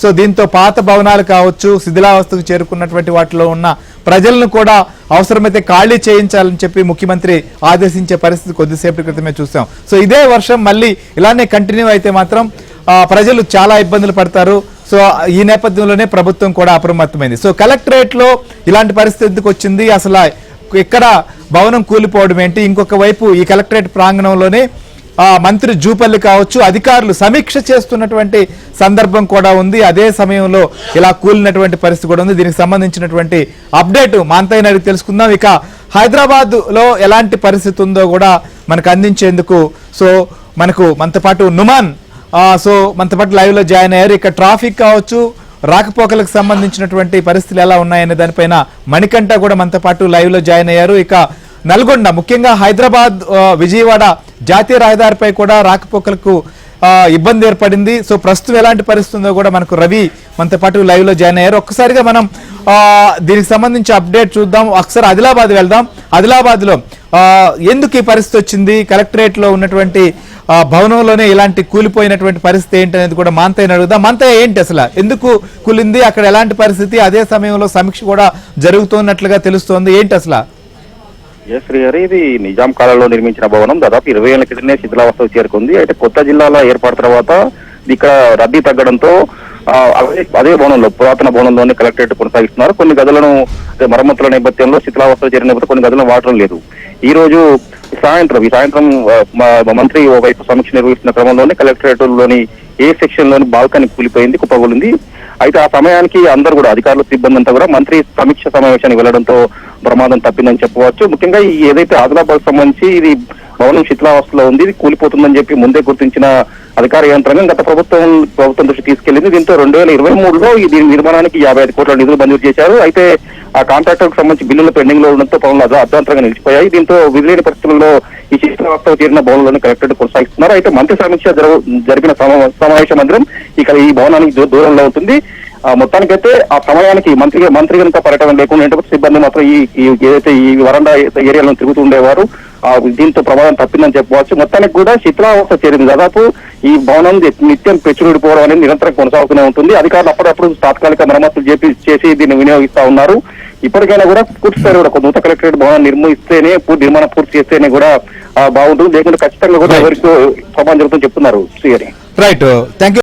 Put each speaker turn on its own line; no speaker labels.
So దీంతో పాత భవనాలు కావచ్చు, శిథిలావస్థకు చేరుకున్నటువంటి వాటిలో ఉన్న ప్రజలను కూడా అవసరమైతే ఖాళీ చేయించాలని చెప్పి ముఖ్యమంత్రి ఆదేశించే పరిస్థితి కొద్దిసేపటి క్రితమే చూసాం. సో ఇదే వర్షం మళ్ళీ ఇలానే కంటిన్యూ అయితే మాత్రం ప్రజలు చాలా ఇబ్బందులు పడతారు. సో ఈ నేపథ్యంలోనే ప్రభుత్వం కూడా అప్రమత్తమైంది. సో కలెక్టరేట్ లో ఇలాంటి పరిస్థితికి వచ్చింది. అసలు ఇక్కడ భవనం కూలిపోవడం ఏంటి, ఇంకొక వైపు ఈ కలెక్టరేట్ ప్రాంగణంలోనే మంత్రి జూపల్లి కావచ్చు అధికారులు సమీక్ష చేస్తున్నటువంటి సందర్భం కూడా ఉంది. అదే సమయంలో ఇలా కూలినటువంటి పరిస్థితి కూడా ఉంది. దీనికి సంబంధించినటువంటి అప్డేట్ మాంతయ్య అడిగి తెలుసుకుందాం. ఇక హైదరాబాద్ లో ఎలాంటి పరిస్థితి ఉందో కూడా మనకు అందించేందుకు సో మనతో పాటు నుమాన్ మనతో పాటు లైవ్ లో జాయిన్ అయ్యారు. ఇక ట్రాఫిక్ కావచ్చు, రాకపోకలకు సంబంధించినటువంటి పరిస్థితులు ఎలా ఉన్నాయనే దానిపైన మణికంఠ కూడా మనతో పాటు లైవ్ లో జాయిన్ అయ్యారు. ఇక నల్గొండ ముఖ్యంగా హైదరాబాద్ విజయవాడ జాతీయ రహదారిపై కూడా రాకపోకలకు ఇబ్బంది ఏర్పడింది. సో ప్రస్తుతం ఎలాంటి పరిస్థితి ఉందో కూడా మనకు రవి మనతో పాటు లైవ్ లో జాయిన్ అయ్యారు. ఒక్కసారిగా మనం దీనికి సంబంధించి అప్డేట్ చూద్దాం. ఒకసారి ఆదిలాబాద్ వెళ్దాం. ఆదిలాబాద్ లో ఎందుకు ఈ పరిస్థితి వచ్చింది, కలెక్టరేట్ లో ఉన్నటువంటి భవనంలోనే ఇలాంటి కూలిపోయినటువంటి పరిస్థితి ఏంటి అనేది కూడా మాంతయ్యని అడుగుదాం. మాంతయ్య ఏంటి అసలు ఎందుకు కూలింది, అక్కడ ఎలాంటి పరిస్థితి, అదే సమయంలో సమీక్ష కూడా జరుగుతున్నట్లుగా తెలుస్తోంది, ఏంటి అసలు?
శ్రీ గారు, ఇది నిజాం కాలంలో నిర్మించిన భవనం దాదాపు 20 ఏళ్ల క్రితమే శిథిలావస్థకు చేరుకుంది. అయితే కొత్త జిల్లాల ఏర్పాటు తర్వాత ఇక్కడ రద్దీ తగ్గడంతో అదే భవనంలో పురాతన భవనంలోనే కలెక్టరేట్ కొనసాగిస్తున్నారు. కొన్ని గదులను మరమ్మతుల నేపథ్యంలో శిథిలావస్థ చేరిన నేపథ్యంలో కొన్ని గదులను వాడటం లేదు. ఈ రోజు సాయంత్రం మంత్రి ఓవైపు సమీక్ష నిర్వహిస్తున్న క్రమంలోనే కలెక్టరేట్ లోని ఏ సెక్షన్ లోని బాల్కనీ కూలిపోయింది, కుప్పగూలింది. అయితే ఆ సమయానికి అందరూ కూడా అధికారులు, సిబ్బంది అంతా కూడా మంత్రి సమీక్ష సమావేశానికి వెళ్లడంతో ప్రమాదం తప్పిందని చెప్పవచ్చు. ముఖ్యంగా ఈ ఏదైతే ఆదిలాబాద్ సంబంధించి ఇది భవనం శిథిలావస్థలో ఉంది, ఇది కూలిపోతుందని చెప్పి ముందే గుర్తించిన అధికార యంత్రాంగం గత ప్రభుత్వం దృష్టి తీసుకెళ్లింది. దీంతో 2023లో దీని నిర్మాణానికి 55 కోట్ల నిధులు మంజూరు చేశారు. అయితే ఆ కాంట్రాక్టర్ కు సంబంధించి బిల్లులు పెండింగ్ లో ఉండడంతో పనులు అర్ధాంతరంగా నిలిచిపోయాయి. దీంతో విధులేని పరిస్థితుల్లో ఈ శిథిలావస్థకు చేరిన భవనంలోనే కలెక్టరేట్ కొనసాగిస్తున్నారు. అయితే మంత్రి సమీక్ష జరిపిన సమావేశ మందిరం ఇక ఈ భవనానికి దూరంలో ఉంటుంది. మొత్తానికైతే ఆ సమయానికి మంత్రి కనుక పర్యటన లేకుండా సిబ్బంది మాత్రం ఏదైతే ఈ వరండా ఏరియాలో తిరుగుతూ ఉండేవారు. దీంతో ప్రమాదం తప్పిందని చెప్పవచ్చు. మొత్తానికి కూడా శిథిలావస్థ చేరింది. దాదాపు ఈ భవనం నిత్యం పెచ్చుడిపోవడం అనేది నిరంతరం కొనసాగుతూనే ఉంటుంది. అధికారులు అప్పుడప్పుడు తాత్కాలిక మరమ్మతులు చేసి దీన్ని వినియోగిస్తా ఉన్నారు. ఇప్పటికైనా కూడా పూర్తి స్థాయి కూడా నూతన కలెక్టరేట్ భవనం నిర్మాణం పూర్తి చేస్తేనే కూడా బాగుంటుంది. లేకుంటే ఖచ్చితంగా కూడా ఎవరికి ప్రమాదం జరుగుతుందని చెప్తున్నారు. శ్రీహరి.
Right, thank you.